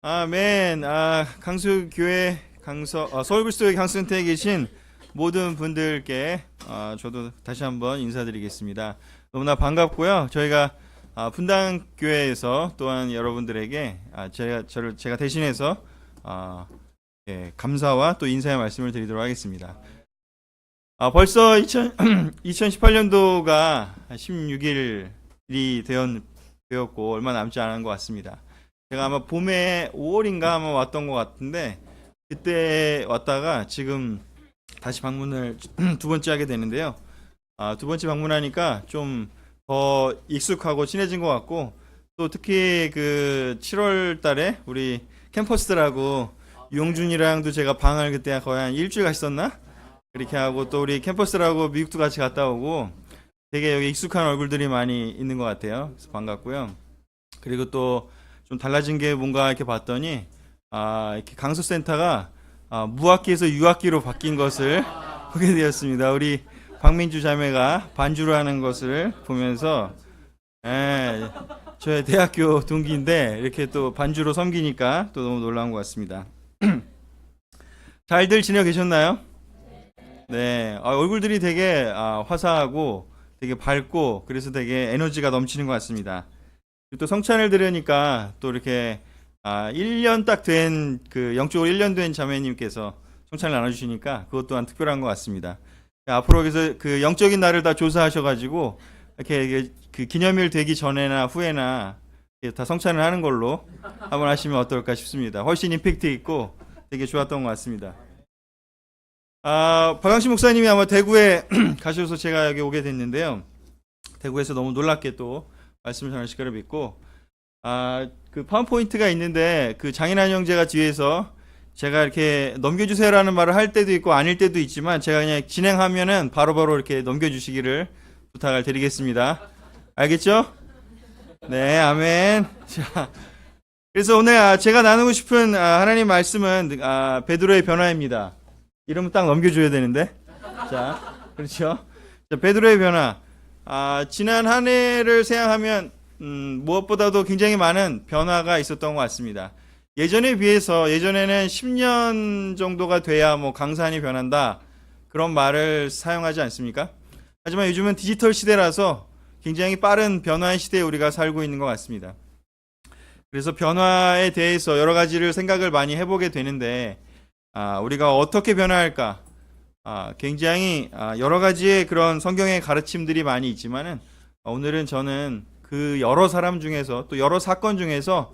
아멘. 강수교회 서울그리스도의 강수센터에 계신 모든 분들께 저도 다시 한번 인사드리겠습니다. 너무나 반갑고요. 저희가 분당교회에서 또한 여러분들에게 제가 대신해서 감사와 또 인사의 말씀을 드리도록 하겠습니다. 벌써 2018년도가 16일이 되었고 얼마 남지 않은 것 같습니다. 제가 아마 봄에 5월인가 아마 왔던 것 같은데 그때 왔다가 지금 다시 방문을 두 번째 하게 되는데요. 두 번째 방문하니까 좀 더 익숙하고 친해진 것 같고, 또 특히 그 7월 달에 우리 캠퍼스들하고 유용준이랑도 제가 방을 그때 거의 한 일주일 갔었나? 그렇게 하고 또 우리 캠퍼스들하고 미국도 같이 갔다 오고 되게 여기 익숙한 얼굴들이 많이 있는 것 같아요. 그래서 반갑고요. 그리고 또 좀 달라진 게 뭔가 이렇게 봤더니 이렇게 강서센터가 무학기에서 유학기로 바뀐 것을 보게 되었습니다. 우리 박민주 자매가 반주를 하는 것을 보면서 저의 대학교 동기인데 이렇게 또 반주로 섬기니까 또 너무 놀라운 것 같습니다. 잘들 지내고 계셨나요? 네, 얼굴들이 되게 화사하고 되게 밝고 그래서 되게 에너지가 넘치는 것 같습니다. 또 성찬을 들으니까 또 이렇게 1년 딱 된 그 영적으로 1년 된 자매님께서 성찬을 나눠주시니까 그것 또한 특별한 것 같습니다. 앞으로 그래서 그 영적인 날을 다 조사하셔가지고 이렇게 그 기념일 되기 전에나 후에나 다 성찬을 하는 걸로 한번 하시면 어떨까 싶습니다. 훨씬 임팩트 있고 되게 좋았던 것 같습니다. 박광식 목사님이 아마 대구에 가셔서 제가 여기 오게 됐는데요. 대구에서 너무 놀랍게 또 말씀을 전하실 거를 믿고, 그 파워포인트가 있는데 그 장인환 형제가 뒤에서 제가 이렇게 넘겨주세요라는 말을 할 때도 있고 아닐 때도 있지만 제가 그냥 진행하면은 바로바로 이렇게 넘겨주시기를 부탁을 드리겠습니다. 알겠죠? 네, 아멘. 자, 그래서 오늘 제가 나누고 싶은 하나님 말씀은 베드로의 변화입니다. 이러면 딱 넘겨줘야 되는데. 자, 그렇죠? 자, 베드로의 변화. 지난 한 해를 생각하면 무엇보다도 굉장히 많은 변화가 있었던 것 같습니다. 예전에 비해서 예전에는 10년 정도가 돼야 뭐 강산이 변한다 그런 말을 사용하지 않습니까? 하지만 요즘은 디지털 시대라서 굉장히 빠른 변화의 시대에 우리가 살고 있는 것 같습니다. 그래서 변화에 대해서 여러 가지를 생각을 많이 해보게 되는데 우리가 어떻게 변화할까? 굉장히 여러 가지의 그런 성경의 가르침들이 많이 있지만은 오늘은 저는 그 여러 사람 중에서 또 여러 사건 중에서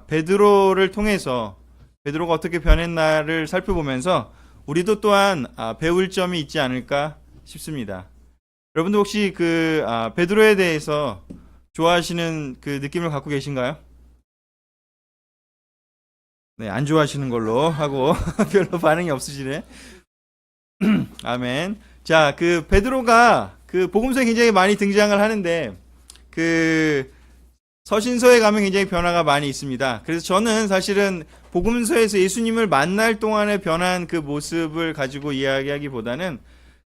베드로를 통해서 베드로가 어떻게 변했나를 살펴보면서 우리도 또한 배울 점이 있지 않을까 싶습니다. 여러분들 혹시 그 베드로에 대해서 좋아하시는 그 느낌을 갖고 계신가요? 네, 안 좋아하시는 걸로 하고 별로 반응이 없으시네. 아멘. 자, 그 베드로가 그 복음서에 굉장히 많이 등장을 하는데 그 서신서에 가면 굉장히 변화가 많이 있습니다. 그래서 저는 사실은 복음서에서 예수님을 만날 동안에 변한 그 모습을 가지고 이야기하기보다는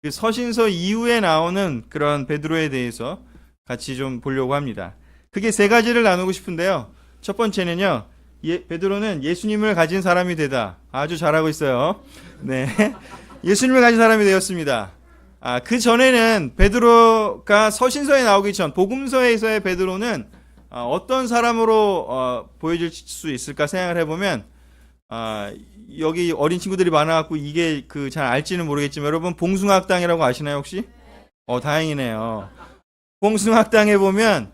그 서신서 이후에 나오는 그런 베드로에 대해서 같이 좀 보려고 합니다. 크게 세 가지를 나누고 싶은데요. 첫 번째는요. 베드로는 예수님을 가진 사람이 되다. 아주 잘하고 있어요. 네. 예수님을 가진 사람이 되었습니다. 그 전에는 베드로가 서신서에 나오기 전 복음서에서의 베드로는 어떤 사람으로 보여질 수 있을까 생각을 해보면 여기 어린 친구들이 많아갖고 이게 그 잘 알지는 모르겠지만 여러분 봉숭아학당이라고 아시나요 혹시? 다행이네요. 봉숭아학당에 보면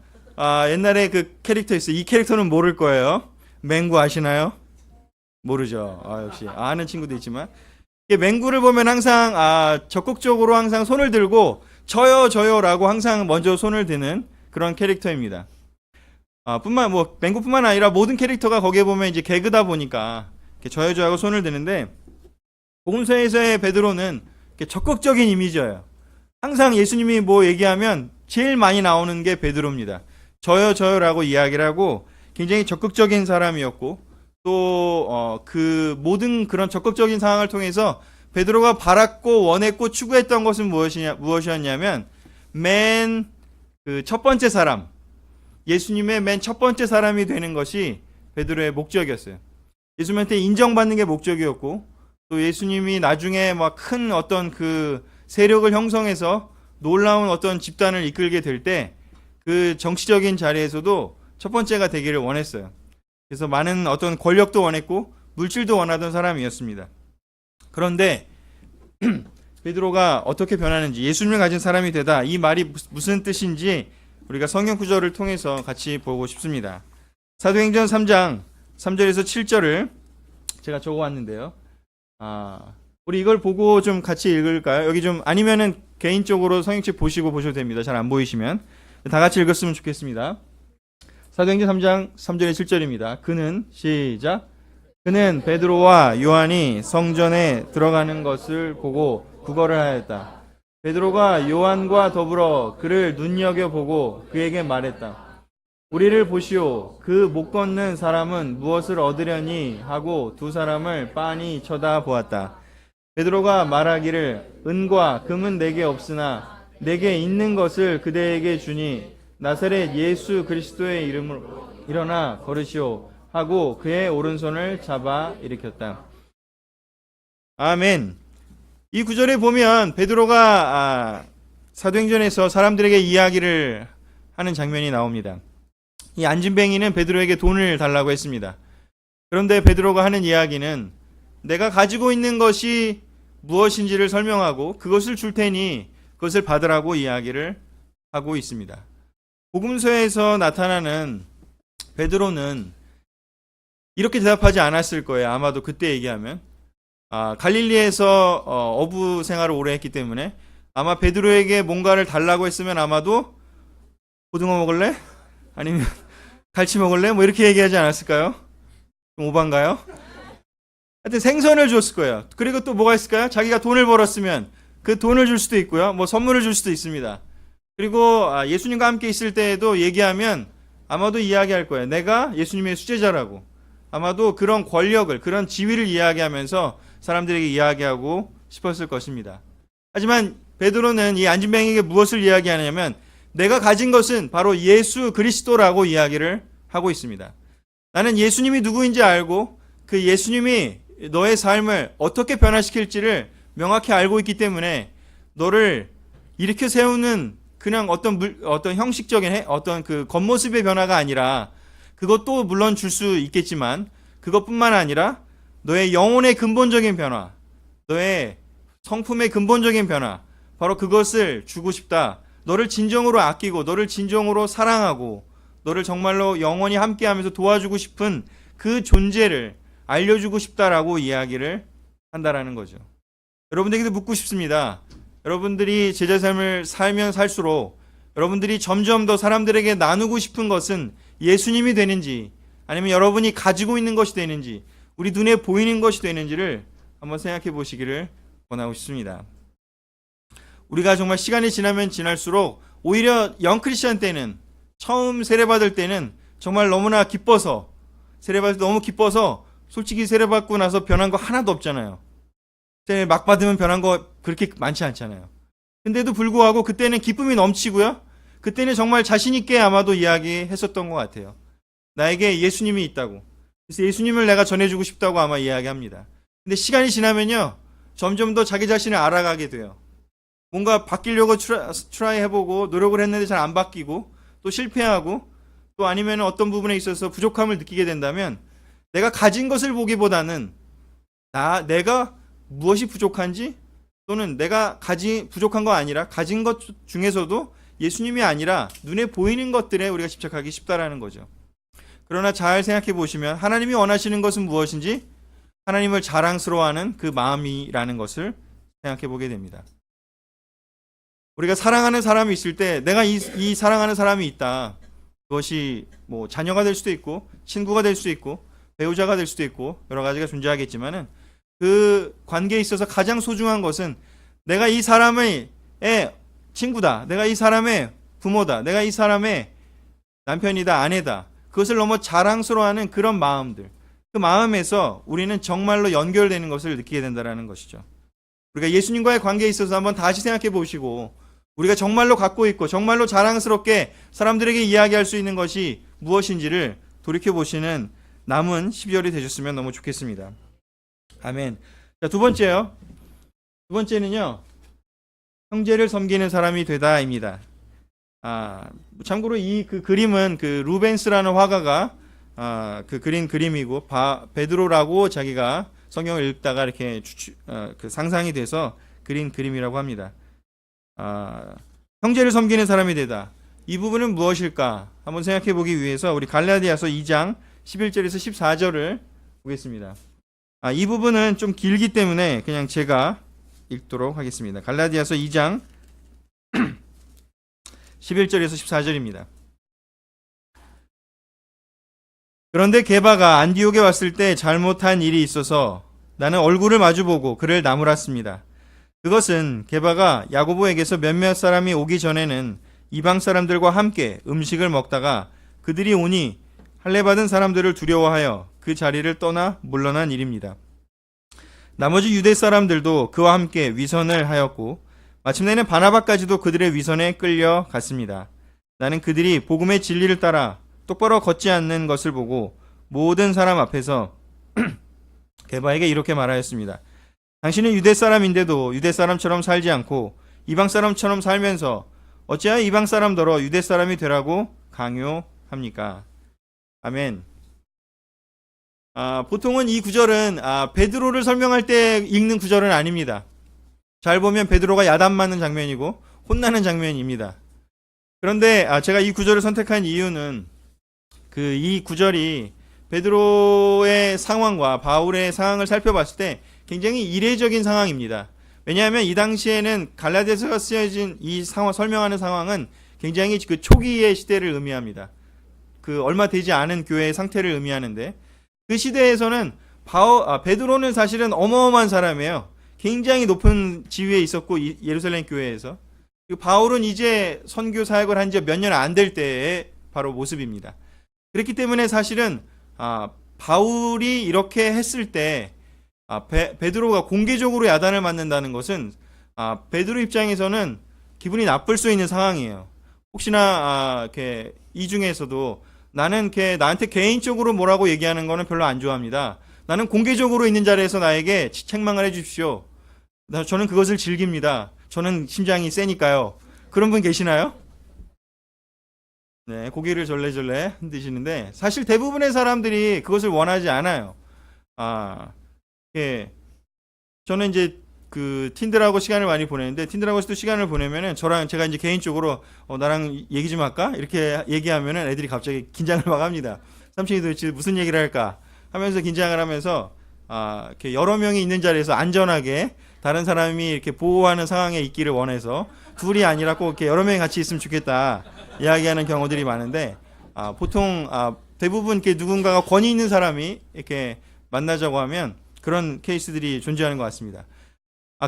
옛날에 그 캐릭터 있어요. 이 캐릭터는 모를 거예요. 맹구 아시나요? 모르죠. 역시 아는 친구도 있지만 맹구를 보면 항상 적극적으로 항상 손을 들고 저요라고 항상 먼저 손을 드는 그런 캐릭터입니다. 맹구뿐만 아니라 모든 캐릭터가 거기에 보면 이제 개그다 보니까 이렇게 저요하고 손을 드는데 복음서에서의 베드로는 이렇게 적극적인 이미지예요. 항상 예수님이 뭐 얘기하면 제일 많이 나오는 게 베드로입니다. 저요라고 이야기를 하고 굉장히 적극적인 사람이었고 또 그 모든 그런 적극적인 상황을 통해서 베드로가 바랐고 원했고 추구했던 것은 무엇이었냐면 맨 그 첫 번째 사람, 예수님의 맨 첫 번째 사람이 되는 것이 베드로의 목적이었어요. 예수님한테 인정받는 게 목적이었고, 또 예수님이 나중에 막 큰 어떤 그 세력을 형성해서 놀라운 어떤 집단을 이끌게 될 때 그 정치적인 자리에서도 첫 번째가 되기를 원했어요. 그래서 많은 어떤 권력도 원했고 물질도 원하던 사람이었습니다. 그런데 베드로가 어떻게 변하는지, 예수님을 가진 사람이 되다, 이 말이 무슨 뜻인지 우리가 성경 구절을 통해서 같이 보고 싶습니다. 사도행전 3장 3절에서 7절을 제가 적어왔는데요. 우리 이걸 보고 좀 같이 읽을까요? 여기 좀 아니면은 개인적으로 성경책 보시고 보셔도 됩니다. 잘 안 보이시면. 다 같이 읽었으면 좋겠습니다. 사도행전 3장 3절에 7절입니다. 시작. 그는 베드로와 요한이 성전에 들어가는 것을 보고 구걸을 하였다. 베드로가 요한과 더불어 그를 눈여겨보고 그에게 말했다. 우리를 보시오. 그 못 걷는 사람은 무엇을 얻으려니 하고 두 사람을 빤히 쳐다보았다. 베드로가 말하기를 은과 금은 내게 없으나 내게 있는 것을 그대에게 주니 나사렛 예수 그리스도의 이름으로 일어나 걸으시오 하고 그의 오른손을 잡아 일으켰다. 아멘. 이 구절에 보면 베드로가 사도행전에서 사람들에게 이야기를 하는 장면이 나옵니다. 이 안진뱅이는 베드로에게 돈을 달라고 했습니다. 그런데 베드로가 하는 이야기는 내가 가지고 있는 것이 무엇인지를 설명하고 그것을 줄 테니 그것을 받으라고 이야기를 하고 있습니다. 복음서에서 나타나는 베드로는 이렇게 대답하지 않았을 거예요. 아마도 그때 얘기하면 갈릴리에서 어부 생활을 오래 했기 때문에 아마 베드로에게 뭔가를 달라고 했으면 아마도 고등어 먹을래? 아니면 갈치 먹을래? 뭐 이렇게 얘기하지 않았을까요? 좀 오반가요? 하여튼 생선을 줬을 거예요. 그리고 또 뭐가 있을까요? 자기가 돈을 벌었으면 그 돈을 줄 수도 있고요. 뭐 선물을 줄 수도 있습니다. 그리고 예수님과 함께 있을 때에도 얘기하면 아마도 이야기할 거예요. 내가 예수님의 수제자라고. 아마도 그런 권력을, 그런 지위를 이야기하면서 사람들에게 이야기하고 싶었을 것입니다. 하지만 베드로는 이 안진뱅이에게 무엇을 이야기하냐면 내가 가진 것은 바로 예수 그리스도라고 이야기를 하고 있습니다. 나는 예수님이 누구인지 알고 그 예수님이 너의 삶을 어떻게 변화시킬지를 명확히 알고 있기 때문에 너를 일으켜 세우는 그냥 어떤 형식적인 어떤 그 겉모습의 변화가 아니라 그것도 물론 줄 수 있겠지만 그것뿐만 아니라 너의 영혼의 근본적인 변화, 너의 성품의 근본적인 변화, 바로 그것을 주고 싶다. 너를 진정으로 아끼고 너를 진정으로 사랑하고 너를 정말로 영원히 함께하면서 도와주고 싶은 그 존재를 알려주고 싶다라고 이야기를 한다라는 거죠. 여러분들에게도 묻고 싶습니다. 여러분들이 제자 삶을 살면 살수록 여러분들이 점점 더 사람들에게 나누고 싶은 것은 예수님이 되는지 아니면 여러분이 가지고 있는 것이 되는지 우리 눈에 보이는 것이 되는지를 한번 생각해 보시기를 권하고 싶습니다. 우리가 정말 시간이 지나면 지날수록 오히려 영크리스천 때는 처음 세례받을 때는 정말 너무나 기뻐서 세례받을 때 너무 기뻐서 솔직히 세례받고 나서 변한 거 하나도 없잖아요. 세례 막 받으면 변한 거 그렇게 많지 않잖아요. 근데도 불구하고 그때는 기쁨이 넘치고요. 그때는 정말 자신 있게 아마도 이야기했었던 것 같아요. 나에게 예수님이 있다고. 그래서 예수님을 내가 전해주고 싶다고 아마 이야기합니다. 근데 시간이 지나면요. 점점 더 자기 자신을 알아가게 돼요. 뭔가 바뀌려고 트라이 해보고 노력을 했는데 잘 안 바뀌고 또 실패하고 또 아니면 어떤 부분에 있어서 부족함을 느끼게 된다면 내가 가진 것을 보기보다는 내가 무엇이 부족한지 또는 내가 부족한 거 아니라 가진 것 중에서도 예수님이 아니라 눈에 보이는 것들에 우리가 집착하기 쉽다라는 거죠. 그러나 잘 생각해 보시면 하나님이 원하시는 것은 무엇인지 하나님을 자랑스러워하는 그 마음이라는 것을 생각해 보게 됩니다. 우리가 사랑하는 사람이 있을 때 내가 이 사랑하는 사람이 있다. 그것이 뭐 자녀가 될 수도 있고 친구가 될 수도 있고 배우자가 될 수도 있고 여러 가지가 존재하겠지만은 그 관계에 있어서 가장 소중한 것은 내가 이 사람의 친구다. 내가 이 사람의 부모다. 내가 이 사람의 남편이다. 아내다. 그것을 너무 자랑스러워하는 그런 마음들. 그 마음에서 우리는 정말로 연결되는 것을 느끼게 된다는 것이죠. 우리가 예수님과의 관계에 있어서 한번 다시 생각해 보시고 우리가 정말로 갖고 있고 정말로 자랑스럽게 사람들에게 이야기할 수 있는 것이 무엇인지를 돌이켜 보시는 남은 12월이 되셨으면 너무 좋겠습니다. 아멘. 자, 두 번째요. 두 번째는요, 형제를 섬기는 사람이 되다입니다. 참고로 이 그 그림은 그 루벤스라는 화가가 그 그린 그림이고, 베드로라고 자기가 성경을 읽다가 이렇게 그 상상이 돼서 그린 그림이라고 합니다. 형제를 섬기는 사람이 되다. 이 부분은 무엇일까? 한번 생각해 보기 위해서 우리 갈라디아서 2장 11절에서 14절을 보겠습니다. 이 부분은 좀 길기 때문에 그냥 제가 읽도록 하겠습니다. 갈라디아서 2장 11절에서 14절입니다. 그런데 게바가 안디옥에 왔을 때 잘못한 일이 있어서 나는 얼굴을 마주보고 그를 나무랐습니다. 그것은 게바가 야고보에게서 몇몇 사람이 오기 전에는 이방 사람들과 함께 음식을 먹다가 그들이 오니 할례받은 사람들을 두려워하여 그 자리를 떠나 물러난 일입니다. 나머지 유대 사람들도 그와 함께 위선을 하였고 마침내는 바나바까지도 그들의 위선에 끌려갔습니다. 나는 그들이 복음의 진리를 따라 똑바로 걷지 않는 것을 보고 모든 사람 앞에서 게바에게 이렇게 말하였습니다. 당신은 유대 사람인데도 유대 사람처럼 살지 않고 이방 사람처럼 살면서 어찌하여 이방 사람더러 유대 사람이 되라고 강요합니까? 아멘. 보통은 이 구절은 베드로를 설명할 때 읽는 구절은 아닙니다. 잘 보면 베드로가 야단 맞는 장면이고 혼나는 장면입니다. 그런데 제가 이 구절을 선택한 이유는 이 구절이 베드로의 상황과 바울의 상황을 살펴봤을 때 굉장히 이례적인 상황입니다. 왜냐하면 이 당시에는 갈라디아서가 쓰여진 이 상황, 설명하는 상황은 굉장히 그 초기의 시대를 의미합니다. 그 얼마 되지 않은 교회의 상태를 의미하는데 그 시대에서는 베드로는 사실은 어마어마한 사람이에요. 굉장히 높은 지위에 있었고 예루살렘 교회에서. 바울은 이제 선교 사역을 한 지 몇 년 안 될 때의 바로 모습입니다. 그렇기 때문에 사실은 바울이 이렇게 했을 때 베드로가 공개적으로 야단을 맞는다는 것은 베드로 입장에서는 기분이 나쁠 수 있는 상황이에요. 혹시나 이렇게 이 중에서도 나는 나한테 개인적으로 뭐라고 얘기하는 거는 별로 안 좋아합니다. 나는 공개적으로 있는 자리에서 나에게 책망을 해주십시오. 저는 그것을 즐깁니다. 저는 심장이 세니까요. 그런 분 계시나요? 네, 고개를 절레절레 흔드시는데 사실 대부분의 사람들이 그것을 원하지 않아요. 예, 저는 이제 그 틴들하고 시간을 많이 보내는데 틴들하고도 시간을 보내면은 제가 이제 개인적으로 나랑 얘기 좀 할까? 이렇게 얘기하면은 애들이 갑자기 긴장을 막 합니다. 삼촌이 도대체 무슨 얘기를 할까? 하면서 긴장을 하면서 이렇게 여러 명이 있는 자리에서 안전하게 다른 사람이 이렇게 보호하는 상황에 있기를 원해서 둘이 아니라 꼭 이렇게 여러 명이 같이 있으면 좋겠다 이야기하는 경우들이 많은데 보통 대부분 이렇게 누군가가 권위 있는 사람이 이렇게 만나자고 하면 그런 케이스들이 존재하는 것 같습니다.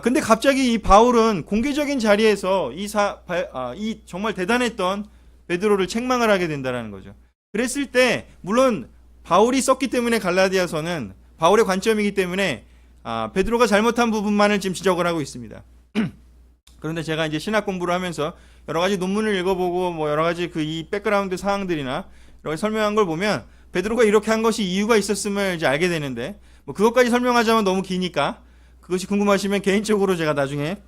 근데 갑자기 이 바울은 공개적인 자리에서 이 정말 대단했던 베드로를 책망을 하게 된다는 거죠. 그랬을 때 물론 바울이 썼기 때문에 갈라디아서는 바울의 관점이기 때문에 베드로가 잘못한 부분만을 지금 지적을 하고 있습니다. 그런데 제가 이제 신학 공부를 하면서 여러 가지 논문을 읽어보고 뭐 여러 가지 이 백그라운드 사항들이나 여러 가지 설명한 걸 보면 베드로가 이렇게 한 것이 이유가 있었음을 이제 알게 되는데 뭐 그것까지 설명하자면 너무 기니까 그것이 궁금하시면 개인적으로 제가 나중에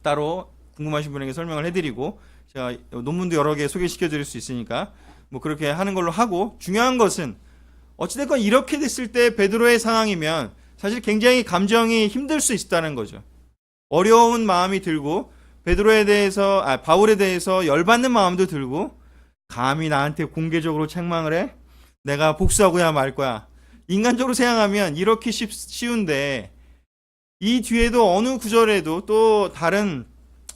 따로 궁금하신 분에게 설명을 해드리고 제가 논문도 여러 개 소개시켜 드릴 수 있으니까 뭐 그렇게 하는 걸로 하고 중요한 것은 어찌됐건 이렇게 됐을 때 베드로의 상황이면 사실 굉장히 감정이 힘들 수 있다는 거죠. 어려운 마음이 들고 바울에 대해서 열받는 마음도 들고 감히 나한테 공개적으로 책망을 해? 내가 복수하고야 말 거야. 인간적으로 생각하면 이렇게 쉬운데 이 뒤에도 어느 구절에도 또 다른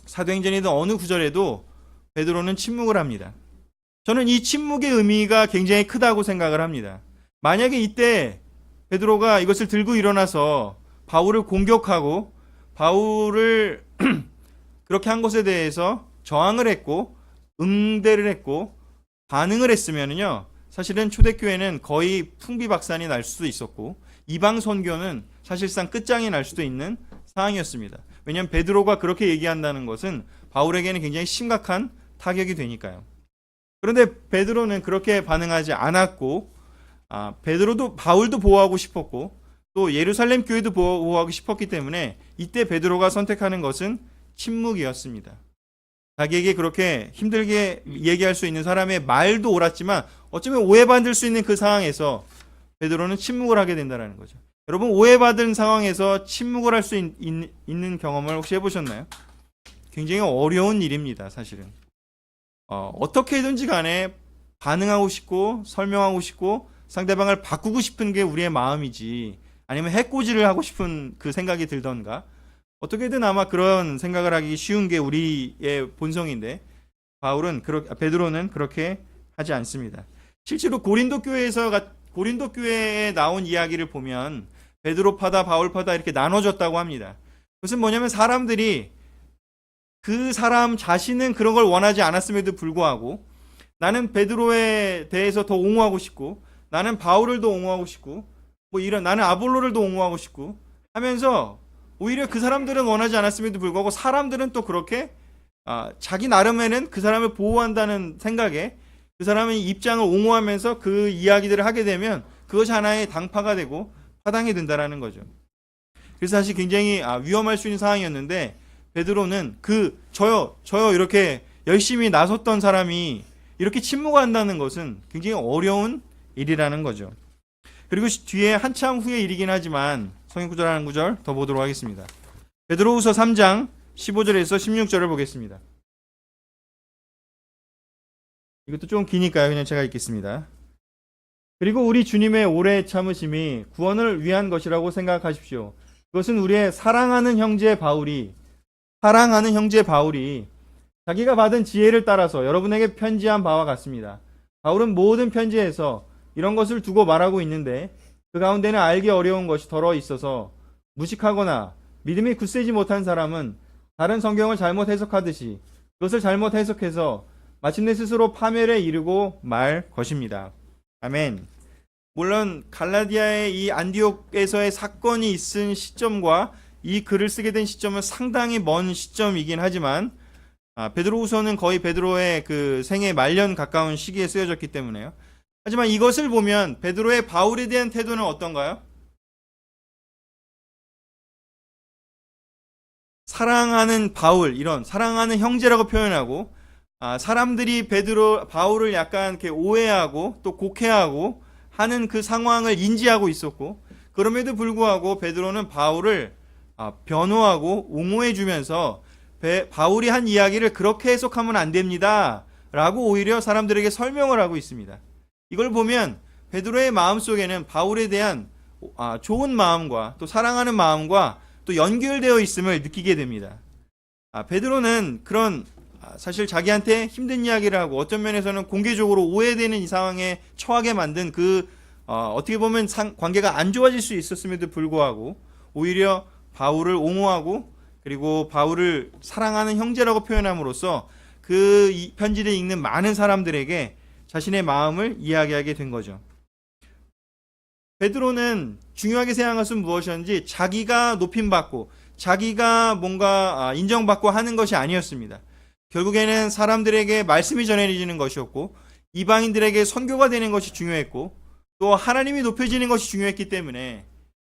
사도행전에도 어느 구절에도 베드로는 침묵을 합니다. 저는 이 침묵의 의미가 굉장히 크다고 생각을 합니다. 만약에 이때 베드로가 이것을 들고 일어나서 바울을 공격하고 바울을 그렇게 한 것에 대해서 저항을 했고 응대를 했고 반응을 했으면요 사실은 초대교회는 거의 풍비박산이 날 수도 있었고 이방 선교는 사실상 끝장이 날 수도 있는 상황이었습니다. 왜냐하면 베드로가 그렇게 얘기한다는 것은 바울에게는 굉장히 심각한 타격이 되니까요. 그런데 베드로는 그렇게 반응하지 않았고 베드로도 바울도 보호하고 싶었고 또 예루살렘 교회도 보호하고 싶었기 때문에 이때 베드로가 선택하는 것은 침묵이었습니다. 자기에게 그렇게 힘들게 얘기할 수 있는 사람의 말도 옳았지만 어쩌면 오해받을 수 있는 그 상황에서 베드로는 침묵을 하게 된다는 거죠. 여러분, 오해받은 상황에서 침묵을 할 수 있는 경험을 혹시 해보셨나요? 굉장히 어려운 일입니다, 사실은. 어떻게든지 간에 반응하고 싶고 설명하고 싶고 상대방을 바꾸고 싶은 게 우리의 마음이지, 아니면 해코지를 하고 싶은 그 생각이 들던가, 어떻게든 아마 그런 생각을 하기 쉬운 게 우리의 본성인데 베드로는 그렇게 하지 않습니다. 실제로 고린도 교회에 나온 이야기를 보면 베드로파다 바울파다 이렇게 나눠졌다고 합니다. 그것은 뭐냐면 사람들이 그 사람 자신은 그런 걸 원하지 않았음에도 불구하고 나는 베드로에 대해서 더 옹호하고 싶고 나는 바울을 더 옹호하고 싶고 나는 아볼로를 더 옹호하고 싶고 하면서 오히려 그 사람들은 원하지 않았음에도 불구하고 사람들은 또 그렇게 자기 나름에는 그 사람을 보호한다는 생각에 그 사람의 입장을 옹호하면서 그 이야기들을 하게 되면 그것이 하나의 당파가 되고 파당이 된다라는 거죠. 그래서 사실 굉장히 위험할 수 있는 상황이었는데 베드로는 저요 이렇게 열심히 나섰던 사람이 이렇게 침묵한다는 것은 굉장히 어려운 일이라는 거죠. 그리고 뒤에 한참 후의 일이긴 하지만 성경 구절 한 구절 더 보도록 하겠습니다. 베드로후서 3장 15절에서 16절을 보겠습니다. 이것도 좀 기니까요. 그냥 제가 읽겠습니다. 그리고 우리 주님의 오래 참으심이 구원을 위한 것이라고 생각하십시오. 그것은 우리의 사랑하는 형제 바울이 자기가 받은 지혜를 따라서 여러분에게 편지한 바와 같습니다. 바울은 모든 편지에서 이런 것을 두고 말하고 있는데 그 가운데는 알기 어려운 것이 덜어 있어서 무식하거나 믿음이 굳세지 못한 사람은 다른 성경을 잘못 해석하듯이 그것을 잘못 해석해서 마침내 스스로 파멸에 이르고 말 것입니다. 아멘. 물론 갈라디아의 이 안디옥에서의 사건이 있은 시점과 이 글을 쓰게 된 시점은 상당히 먼 시점이긴 하지만 베드로후서는 거의 베드로의 그 생애 말년 가까운 시기에 쓰여졌기 때문에요. 하지만 이것을 보면 베드로의 바울에 대한 태도는 어떤가요? 사랑하는 바울, 이런 사랑하는 형제라고 표현하고 사람들이 바울을 약간 이렇게 오해하고 또 곡해하고 하는 그 상황을 인지하고 있었고 그럼에도 불구하고 베드로는 바울을 변호하고 옹호해 주면서 바울이 한 이야기를 그렇게 해석하면 안 됩니다 라고 오히려 사람들에게 설명을 하고 있습니다. 이걸 보면 베드로의 마음속에는 바울에 대한 좋은 마음과 또 사랑하는 마음과 또 연결되어 있음을 느끼게 됩니다. 베드로는 그런 사실 자기한테 힘든 이야기를 하고 어떤 면에서는 공개적으로 오해되는 이 상황에 처하게 만든 어떻게 보면 관계가 안 좋아질 수 있었음에도 불구하고 오히려 바울을 옹호하고 그리고 바울을 사랑하는 형제라고 표현함으로써 그 편지를 읽는 많은 사람들에게 자신의 마음을 이야기하게 된 거죠. 베드로는 중요하게 생각한 것은 무엇이었는지 자기가 높임받고 자기가 뭔가 인정받고 하는 것이 아니었습니다. 결국에는 사람들에게 말씀이 전해지는 것이었고 이방인들에게 선교가 되는 것이 중요했고 또 하나님이 높여지는 것이 중요했기 때문에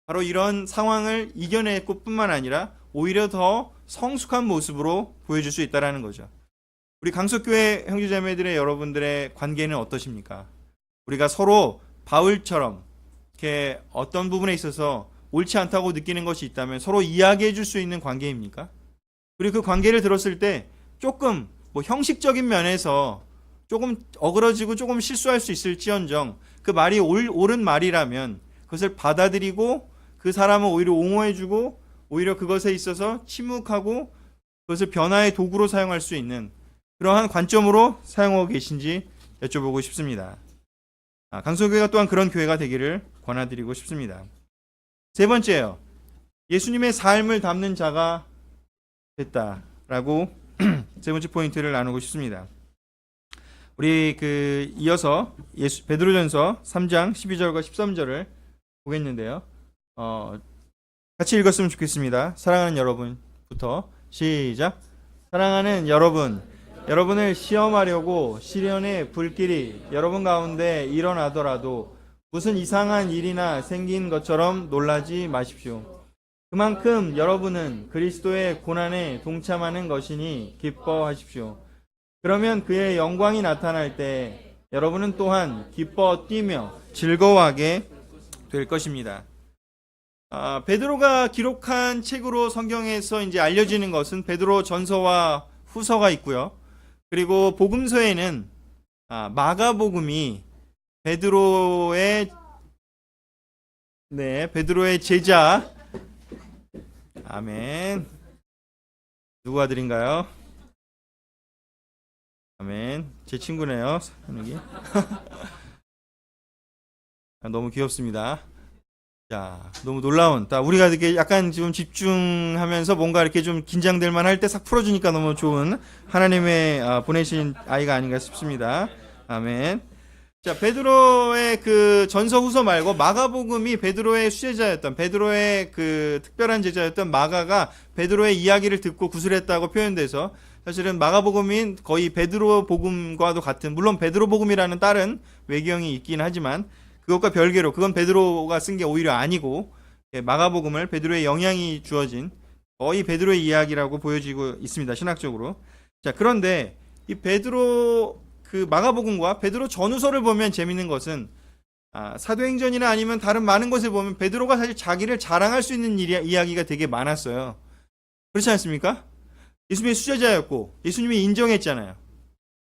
바로 이런 상황을 이겨냈고 뿐만 아니라 오히려 더 성숙한 모습으로 보여줄 수 있다는 거죠. 우리 강석교회 형제자매들의 여러분들의 관계는 어떠십니까? 우리가 서로 바울처럼 이렇게 어떤 부분에 있어서 옳지 않다고 느끼는 것이 있다면 서로 이야기해 줄 수 있는 관계입니까? 그리고 그 관계를 들었을 때 조금 형식적인 면에서 조금 어그러지고 조금 실수할 수 있을지언정 그 말이 옳은 말이라면 그것을 받아들이고 그 사람을 오히려 옹호해주고 오히려 그것에 있어서 침묵하고 그것을 변화의 도구로 사용할 수 있는 그러한 관점으로 사용하고 계신지 여쭤보고 싶습니다. 강소교회가 또한 그런 교회가 되기를 권해드리고 싶습니다. 세 번째요. 예수님의 삶을 담는 자가 됐다라고 세 번째 포인트를 나누고 싶습니다. 우리 이어서 베드로전서 3장 12절과 13절을 보겠는데요. 같이 읽었으면 좋겠습니다. 사랑하는 여러분부터 시작. 사랑하는 여러분, 여러분을 시험하려고 시련의 불길이 여러분 가운데 일어나더라도 무슨 이상한 일이나 생긴 것처럼 놀라지 마십시오. 그만큼 여러분은 그리스도의 고난에 동참하는 것이니 기뻐하십시오. 그러면 그의 영광이 나타날 때 여러분은 또한 기뻐 뛰며 즐거워하게 될 것입니다. 베드로가 기록한 책으로 성경에서 이제 알려지는 것은 베드로 전서와 후서가 있고요. 그리고 복음서에는 마가복음이 베드로의 제자, 아멘. 누구 아들인가요? 아멘. 제 친구네요. 너무 귀엽습니다. 자, 너무 놀라운. 우리가 이렇게 약간 좀 집중하면서 뭔가 이렇게 좀 긴장될 만할 때 싹 풀어주니까 너무 좋은 하나님의 보내신 아이가 아닌가 싶습니다. 아멘. 자, 베드로의 그 전서 후서 말고 마가복음이 베드로의 수제자였던, 베드로의 그 특별한 제자였던 마가가 베드로의 이야기를 듣고 구술했다고 표현돼서, 사실은 마가복음인 거의 베드로 복음과도 같은, 물론 베드로 복음이라는 다른 외경이 있긴 하지만 그것과 별개로, 그건 베드로가 쓴 게 오히려 아니고 마가복음을 베드로의 영향이 주어진 거의 베드로의 이야기라고 보여지고 있습니다, 신학적으로. 자, 그런데 이 베드로 그 마가복음과 베드로 전후서를 보면 재밌는 것은 사도행전이나 아니면 다른 많은 것을 보면 베드로가 사실 자기를 자랑할 수 있는 이야기가 되게 많았어요. 그렇지 않습니까? 예수님의 수제자였고 예수님이 인정했잖아요.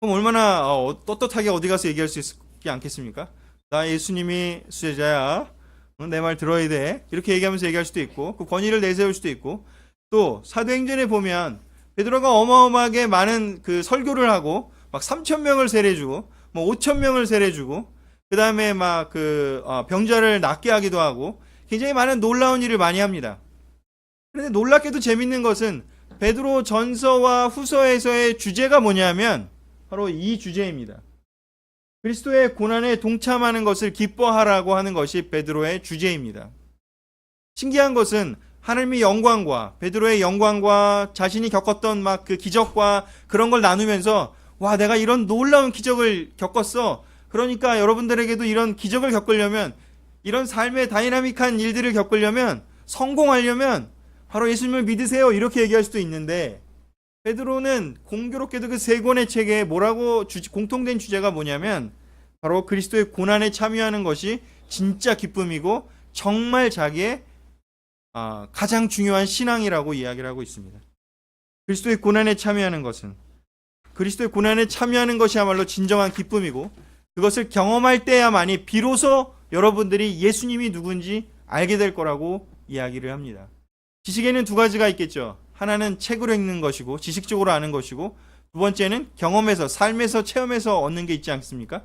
그럼 얼마나 떳떳하게 어디 가서 얘기할 수 있지 않겠습니까? 나 예수님이 수제자야. 내 말 들어야 돼. 이렇게 얘기하면서 얘기할 수도 있고, 그 권위를 내세울 수도 있고, 또 사도행전에 보면 베드로가 어마어마하게 많은 그 설교를 하고 막 3,000명을 세례주고 뭐 5,000명을 세례주고 그 다음에 막 그 병자를 낫게 하기도 하고 굉장히 많은 놀라운 일을 많이 합니다. 그런데 놀랍게도 재밌는 것은 베드로 전서와 후서에서의 주제가 뭐냐면 바로 이 주제입니다. 그리스도의 고난에 동참하는 것을 기뻐하라고 하는 것이 베드로의 주제입니다. 신기한 것은 하나님의 영광과 베드로의 영광과 자신이 겪었던 막 그 기적과 그런 걸 나누면서, 와, 내가 이런 놀라운 기적을 겪었어. 그러니까 여러분들에게도 이런 기적을 겪으려면, 이런 삶의 다이나믹한 일들을 겪으려면, 성공하려면 바로 예수님을 믿으세요. 이렇게 얘기할 수도 있는데, 베드로는 공교롭게도 그 세 권의 책에 뭐라고 공통된 주제가 뭐냐면 바로 그리스도의 고난에 참여하는 것이 진짜 기쁨이고 정말 자기의 가장 중요한 신앙이라고 이야기를 하고 있습니다. 그리스도의 고난에 참여하는 것은, 그리스도의 고난에 참여하는 것이야말로 진정한 기쁨이고, 그것을 경험할 때야만이 비로소 여러분들이 예수님이 누군지 알게 될 거라고 이야기를 합니다. 지식에는 두 가지가 있겠죠. 하나는 책으로 읽는 것이고 지식적으로 아는 것이고, 두 번째는 경험에서, 삶에서, 체험에서 얻는 게 있지 않습니까?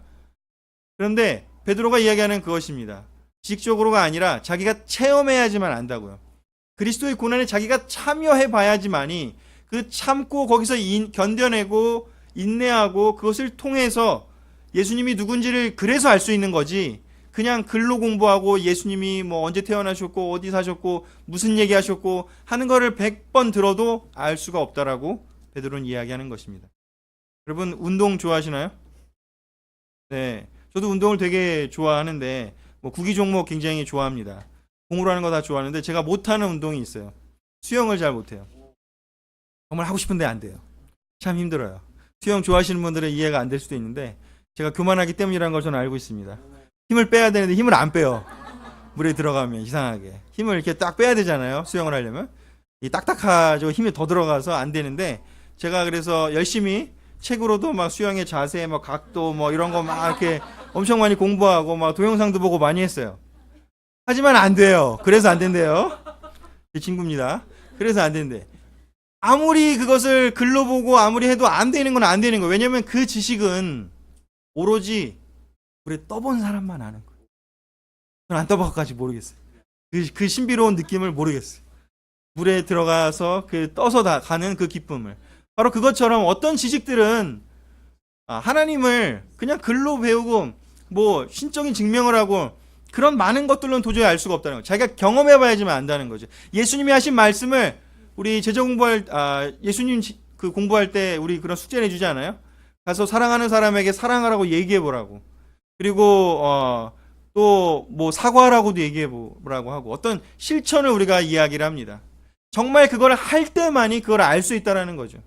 그런데 베드로가 이야기하는 그것입니다. 지식적으로가 아니라 자기가 체험해야지만 안다고요. 그리스도의 고난에 자기가 참여해 봐야지만이, 그 참고 거기서 견뎌내고 인내하고 그것을 통해서 예수님이 누군지를 그래서 알 수 있는 거지, 그냥 글로 공부하고 예수님이 뭐 언제 태어나셨고 어디 사셨고 무슨 얘기하셨고 하는 거를 100번 들어도 알 수가 없다라고 베드로는 이야기하는 것입니다. 여러분, 운동 좋아하시나요? 네, 저도 운동을 되게 좋아하는데 뭐 구기 종목 굉장히 좋아합니다. 공으로 하는 거 다 좋아하는데 제가 못하는 운동이 있어요. 수영을 잘 못해요. 정말 하고 싶은데 안 돼요. 참 힘들어요. 수영 좋아하시는 분들은 이해가 안 될 수도 있는데 제가 교만하기 때문이라는 걸 저는 알고 있습니다. 힘을 빼야 되는데 힘을 안 빼요. 물에 들어가면 이상하게 힘을 이렇게 딱 빼야 되잖아요. 수영을 하려면 이 딱딱하죠. 힘이 더 들어가서 안 되는데, 제가 그래서 열심히 책으로도 막 수영의 자세, 막 각도 뭐 이런 거 막 이렇게 엄청 많이 공부하고 막 동영상도 보고 많이 했어요. 하지만 안 돼요. 그래서 안 된대요. 제 친구입니다. 그래서 안 된대. 아무리 그것을 글로 보고 아무리 해도 안 되는 건 안 되는 거예요. 왜냐면 그 지식은 오로지 물에 떠본 사람만 아는 거예요. 저는 안 떠봐까지 모르겠어요. 그 신비로운 느낌을 모르겠어요. 물에 들어가서 그 떠서 다 가는 그 기쁨을. 바로 그것처럼 어떤 지식들은 하나님을 그냥 글로 배우고 뭐 신적인 증명을 하고 그런 많은 것들로는 도저히 알 수가 없다는 거예요. 자기가 경험해봐야지만 안다는 거죠. 예수님이 하신 말씀을 우리 제자 공부할 예수님 그 공부할 때 우리 그런 숙제 내주지 않아요? 가서 사랑하는 사람에게 사랑하라고 얘기해보라고. 그리고 또 뭐 사과라고도 얘기해 보라고 하고 어떤 실천을 우리가 이야기를 합니다. 정말 그걸 할 때만이 그걸 알 수 있다라는 거죠.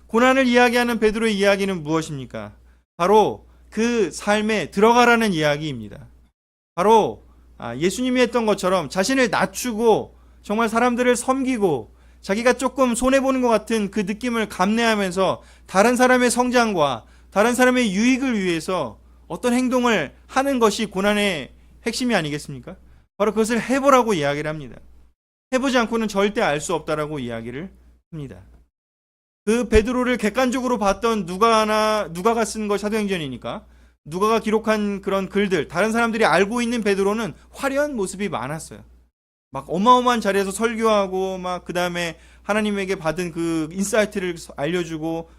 고난을 이야기하는 베드로의 이야기는 무엇입니까? 바로 그 삶에 들어가라는 이야기입니다. 바로 예수님이 했던 것처럼 자신을 낮추고 정말 사람들을 섬기고 자기가 조금 손해보는 것 같은 그 느낌을 감내하면서 다른 사람의 성장과 다른 사람의 유익을 위해서 어떤 행동을 하는 것이 고난의 핵심이 아니겠습니까? 바로 그것을 해보라고 이야기를 합니다. 해보지 않고는 절대 알 수 없다라고 이야기를 합니다. 그 베드로를 객관적으로 봤던 누가가 쓴 거 사도행전이니까 누가가 기록한 그런 글들, 다른 사람들이 알고 있는 베드로는 화려한 모습이 많았어요. 막 어마어마한 자리에서 설교하고 막 그다음에 하나님에게 받은 그 인사이트를 알려주고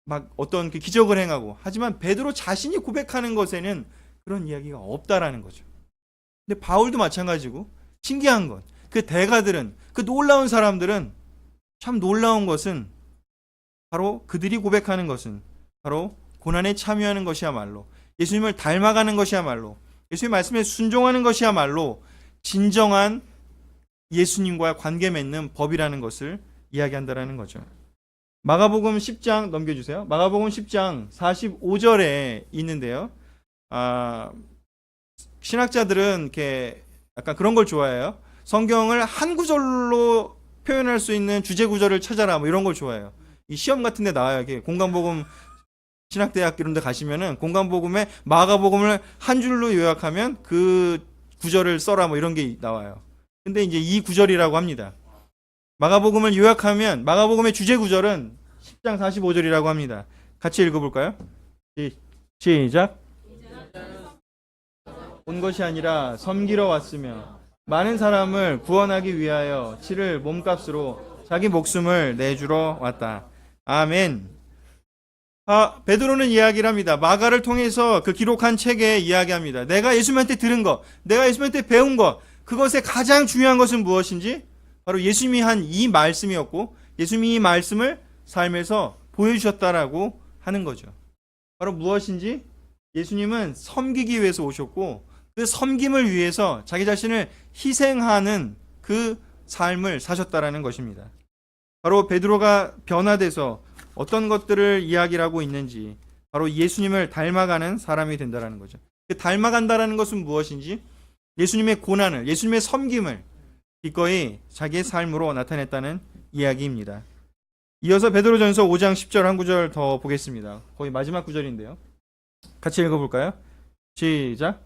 막 어떤 그 기적을 행하고, 하지만 베드로 자신이 고백하는 것에는 그런 이야기가 없다라는 거죠. 근데 바울도 마찬가지고, 신기한 건 그 대가들은, 그 놀라운 사람들은, 참 놀라운 것은 바로 그들이 고백하는 것은 바로 고난에 참여하는 것이야말로, 예수님을 닮아가는 것이야말로, 예수님 말씀에 순종하는 것이야말로 진정한 예수님과 관계 맺는 법이라는 것을 이야기한다라는 거죠. 마가복음 10장 넘겨주세요. 마가복음 10장 45절에 있는데요. 신학자들은 이렇게 약간 그런 걸 좋아해요. 성경을 한 구절로 표현할 수 있는 주제 구절을 찾아라, 뭐 이런 걸 좋아해요. 이 시험 같은 데 나와요. 이게 공간복음 신학대학 이런 데 가시면은 공간복음에 마가복음을 한 줄로 요약하면 그 구절을 써라, 뭐 이런 게 나와요. 근데 이제 이 구절이라고 합니다. 마가복음을 요약하면 마가복음의 주제 구절은 10장 45절이라고 합니다. 같이 읽어볼까요? 시작. 온 것이 아니라 섬기러 왔으며 많은 사람을 구원하기 위하여 치를 몸값으로 자기 목숨을 내주러 왔다. 아멘. 베드로는 이야기를 합니다. 마가를 통해서 그 기록한 책에 이야기합니다. 내가 예수님한테 들은 것, 내가 예수님한테 배운 것, 그것의 가장 중요한 것은 무엇인지 바로 예수님이 한 이 말씀이었고, 예수님이 이 말씀을 삶에서 보여주셨다라고 하는 거죠. 바로 무엇인지, 예수님은 섬기기 위해서 오셨고 그 섬김을 위해서 자기 자신을 희생하는 그 삶을 사셨다라는 것입니다. 바로 베드로가 변화돼서 어떤 것들을 이야기를 하고 있는지, 바로 예수님을 닮아가는 사람이 된다라는 거죠. 그 닮아간다라는 것은 무엇인지, 예수님의 고난을, 예수님의 섬김을 기꺼이 자기의 삶으로 나타냈다는 이야기입니다. 이어서 베드로전서 5장 10절 한 구절 더 보겠습니다. 거의 마지막 구절인데요. 같이 읽어볼까요? 시작.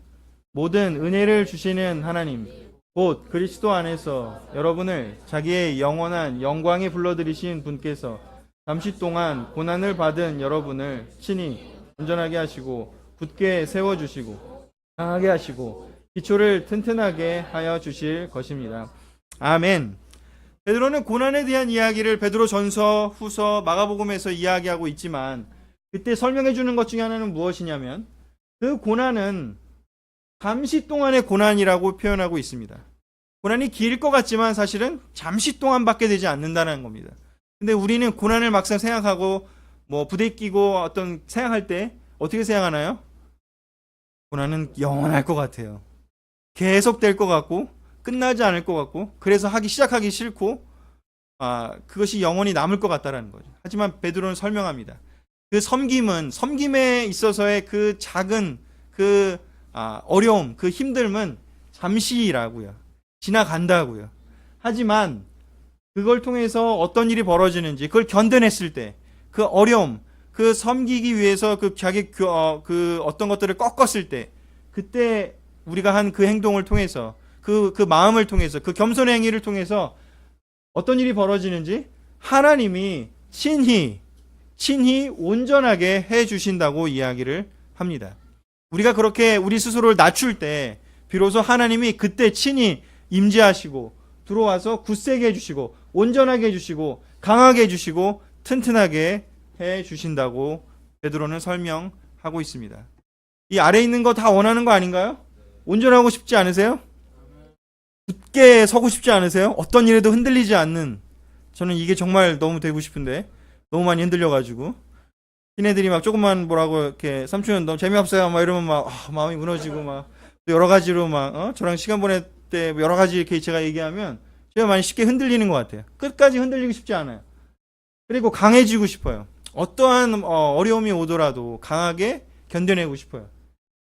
모든 은혜를 주시는 하나님, 곧 그리스도 안에서 여러분을 자기의 영원한 영광에 불러들이신 분께서 잠시 동안 고난을 받은 여러분을 친히 온전하게 하시고 굳게 세워주시고 강하게 하시고 기초를 튼튼하게 하여 주실 것입니다. 아멘. 베드로는 고난에 대한 이야기를 베드로전서, 후서, 마가복음에서 이야기하고 있지만, 그때 설명해 주는 것 중에 하나는 무엇이냐면 그 고난은 잠시 동안의 고난이라고 표현하고 있습니다. 고난이 길 것 같지만 사실은 잠시 동안밖에 되지 않는다는 겁니다. 근데 우리는 고난을 막상 생각하고 뭐 부대끼고 어떤 생각할 때 어떻게 생각하나요? 고난은 영원할 것 같아요. 계속 될 것 같고 끝나지 않을 것 같고, 그래서 시작하기 싫고 그것이 영원히 남을 것 같다라는 거죠. 하지만 베드로는 설명합니다. 그 섬김에 있어서의 그 작은 그 어려움, 그 힘듦은 잠시라고요. 지나간다고요. 하지만 그걸 통해서 어떤 일이 벌어지는지, 그걸 견뎌냈을 때 그 어려움, 그 섬기기 위해서 그 자기 그 어떤 것들을 꺾었을 때, 그때 우리가 한 그 행동을 통해서, 그 마음을 통해서, 그 겸손의 행위를 통해서 어떤 일이 벌어지는지 하나님이 친히 온전하게 해 주신다고 이야기를 합니다. 우리가 그렇게 우리 스스로를 낮출 때 비로소 하나님이 그때 친히 임재하시고 들어와서 굳세게 해주시고 온전하게 해주시고 강하게 해주시고 튼튼하게 해주신다고 베드로는 설명하고 있습니다. 이 아래에 있는 거 다 원하는 거 아닌가요? 온전하고 싶지 않으세요? 굳게 서고 싶지 않으세요? 어떤 일에도 흔들리지 않는, 저는 이게 정말 너무 되고 싶은데 너무 많이 흔들려가지고, 걔네들이 막 조금만 뭐라고 이렇게 삼촌 너무 재미없어요 막 이러면 막 마음이 무너지고 막 여러 가지로 막 저랑 시간 보낼 때 여러 가지 이렇게 제가 얘기하면 제가 많이 쉽게 흔들리는 것 같아요. 끝까지 흔들리고 싶지 않아요. 그리고 강해지고 싶어요. 어떠한 어려움이 오더라도 강하게 견뎌내고 싶어요.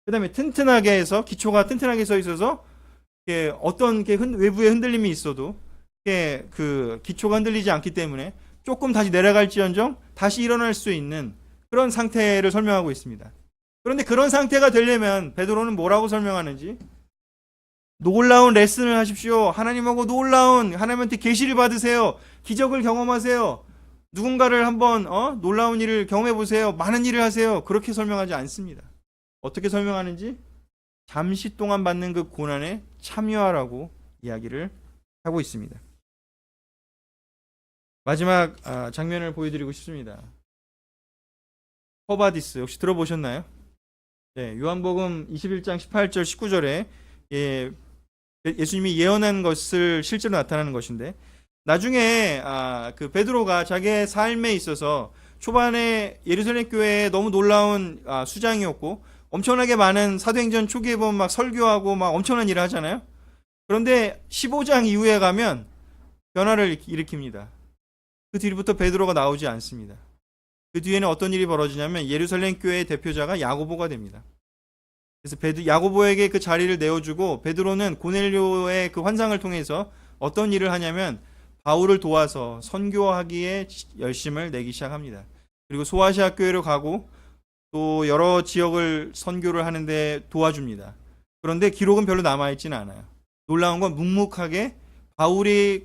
그 다음에 튼튼하게 해서 기초가 튼튼하게 서 있어서 어떤 외부의 흔들림이 있어도 그 기초가 흔들리지 않기 때문에 조금 다시 내려갈지언정 다시 일어날 수 있는 그런 상태를 설명하고 있습니다. 그런데 그런 상태가 되려면 베드로는 뭐라고 설명하는지, 놀라운 레슨을 하십시오. 하나님하고 놀라운, 하나님한테 계시를 받으세요. 기적을 경험하세요. 누군가를 한번 놀라운 일을 경험해 보세요. 많은 일을 하세요. 그렇게 설명하지 않습니다. 어떻게 설명하는지, 잠시 동안 받는 그 고난에 참여하라고 이야기를 하고 있습니다. 마지막 장면을 보여드리고 싶습니다. 코바디스 혹시 들어보셨나요? 네, 요한복음 21장 18절 19절에 예수님이 예언한 것을 실제로 나타나는 것인데, 나중에 그 베드로가 자기의 삶에 있어서 초반에 예루살렘 교회에 너무 놀라운 수장이었고 엄청나게 많은 사도행전 초기에 보면 막 설교하고 막 엄청난 일을 하잖아요. 그런데 15장 이후에 가면 변화를 일으킵니다. 그 뒤부터 베드로가 나오지 않습니다. 그 뒤에는 어떤 일이 벌어지냐면 예루살렘 교회의 대표자가 야고보가 됩니다. 그래서 야고보에게 그 자리를 내어주고 베드로는 고넬료의 그 환상을 통해서 어떤 일을 하냐면 바울을 도와서 선교하기에 열심을 내기 시작합니다. 그리고 소아시아 교회로 가고 또 여러 지역을 선교를 하는데 도와줍니다. 그런데 기록은 별로 남아있지는 않아요. 놀라운 건 묵묵하게 바울을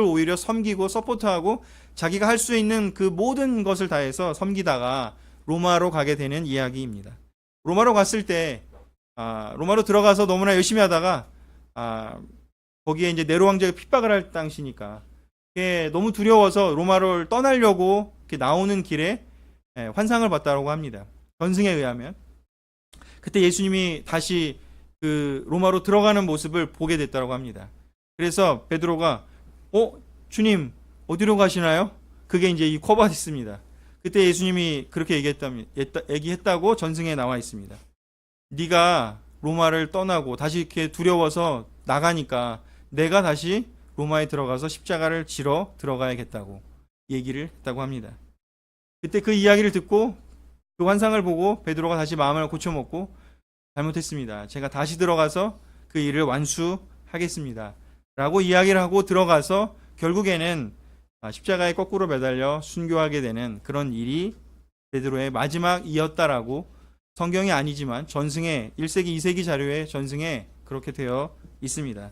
오히려 섬기고 서포트하고 자기가 할 수 있는 그 모든 것을 다해서 섬기다가 로마로 가게 되는 이야기입니다. 로마로 갔을 때 로마로 들어가서 너무나 열심히 하다가 거기에 이제 네로 왕제가 핍박을 할 당시니까 너무 두려워서 로마를 떠나려고 나오는 길에 환상을 봤다고 합니다. 전승에 의하면. 그때 예수님이 다시 그 로마로 들어가는 모습을 보게 됐다고 합니다. 그래서 베드로가 주님 어디로 가시나요? 그게 이제 이 코바디스입니다. 그때 예수님이 그렇게 얘기했다고 전승에 나와 있습니다. 네가 로마를 떠나고 다시 이렇게 두려워서 나가니까 내가 다시 로마에 들어가서 십자가를 지러 들어가야겠다고 얘기를 했다고 합니다. 그때 그 이야기를 듣고 그 환상을 보고 베드로가 다시 마음을 고쳐먹고 잘못했습니다. 제가 다시 들어가서 그 일을 완수하겠습니다. 라고 이야기를 하고 들어가서 결국에는 십자가에 거꾸로 매달려 순교하게 되는 그런 일이 베드로의 마지막이었다라고 성경이 아니지만 전승에 1세기 2세기 자료에 전승에 그렇게 되어 있습니다.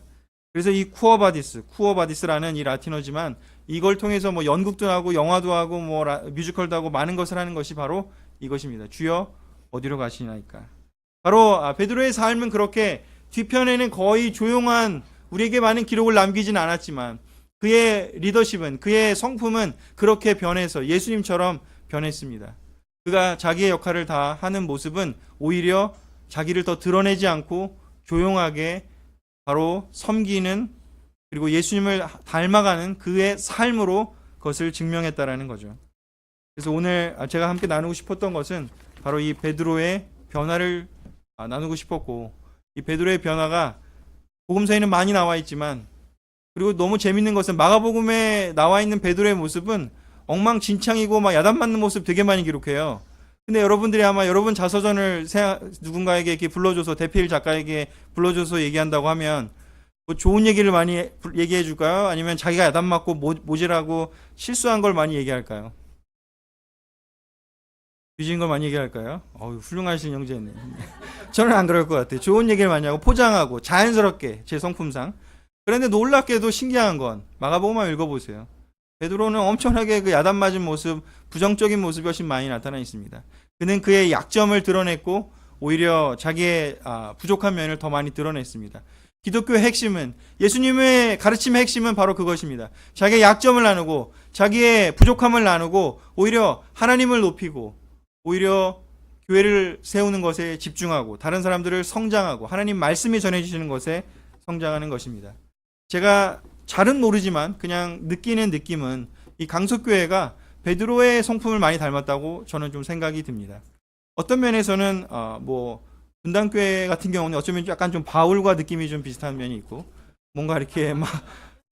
그래서 이 쿠어바디스라는 이 라틴어지만 이걸 통해서 뭐 연극도 하고 영화도 하고 뭐 뮤지컬도 하고 많은 것을 하는 것이 바로 이것입니다. 주여 어디로 가시나이까. 바로 베드로의 삶은 그렇게 뒤편에는 거의 조용한, 우리에게 많은 기록을 남기진 않았지만 그의 리더십은, 그의 성품은 그렇게 변해서 예수님처럼 변했습니다. 그가 자기의 역할을 다 하는 모습은 오히려 자기를 더 드러내지 않고 조용하게 바로 섬기는, 그리고 예수님을 닮아가는 그의 삶으로 그것을 증명했다라는 거죠. 그래서 오늘 제가 함께 나누고 싶었던 것은 바로 이 베드로의 변화를 나누고 싶었고, 이 베드로의 변화가 복음서에는 많이 나와 있지만, 그리고 너무 재밌는 것은 마가복음에 나와 있는 베드로의 모습은 엉망진창이고 막 야단 맞는 모습 되게 많이 기록해요. 근데 여러분들이 아마 여러분 자서전을 누군가에게 이렇게 불러줘서, 대필 작가에게 불러줘서 얘기한다고 하면 뭐 좋은 얘기를 많이 얘기해 줄까요? 아니면 자기가 야단 맞고 모질하고 실수한 걸 많이 얘기할까요? 뒤진 걸 많이 얘기할까요? 훌륭하신 형제네. 저는 안 그럴 것 같아요. 좋은 얘기를 많이 하고 포장하고 자연스럽게 제 성품상. 그런데 놀랍게도 신기한 건 마가복음만 읽어보세요. 베드로는 엄청나게 그 야단 맞은 모습, 부정적인 모습이 훨씬 많이 나타나 있습니다. 그는 그의 약점을 드러냈고 오히려 자기의 부족한 면을 더 많이 드러냈습니다. 기독교의 핵심은, 예수님의 가르침의 핵심은 바로 그것입니다. 자기의 약점을 나누고 자기의 부족함을 나누고 오히려 하나님을 높이고 오히려 교회를 세우는 것에 집중하고 다른 사람들을 성장하고 하나님 말씀이 전해주시는 것에 성장하는 것입니다. 제가 잘은 모르지만 그냥 느끼는 느낌은 이 강석교회가 베드로의 성품을 많이 닮았다고 저는 좀 생각이 듭니다. 어떤 면에서는 분당교회 같은 경우는 어쩌면 약간 좀 바울과 느낌이 좀 비슷한 면이 있고, 뭔가 이렇게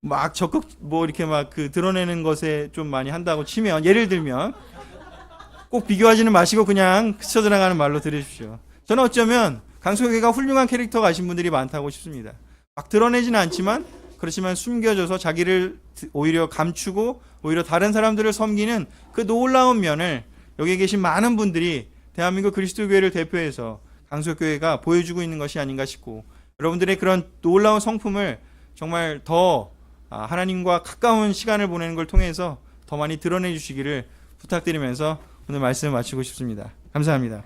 막 적극 이렇게 막 그 드러내는 것에 좀 많이 한다고 치면, 예를 들면 꼭 비교하지는 마시고 그냥 스쳐 지나가는 말로 들으십시오. 저는 어쩌면 강소교회가 훌륭한 캐릭터가 가신 분들이 많다고 싶습니다. 막 드러내지는 않지만, 그렇지만 숨겨져서 자기를 오히려 감추고 오히려 다른 사람들을 섬기는 그 놀라운 면을 여기 계신 많은 분들이 대한민국 그리스도교회를 대표해서 강소교회가 보여주고 있는 것이 아닌가 싶고, 여러분들의 그런 놀라운 성품을 정말 더 하나님과 가까운 시간을 보내는 걸 통해서 더 많이 드러내 주시기를 부탁드리면서 오늘 말씀을 마치고 싶습니다. 감사합니다.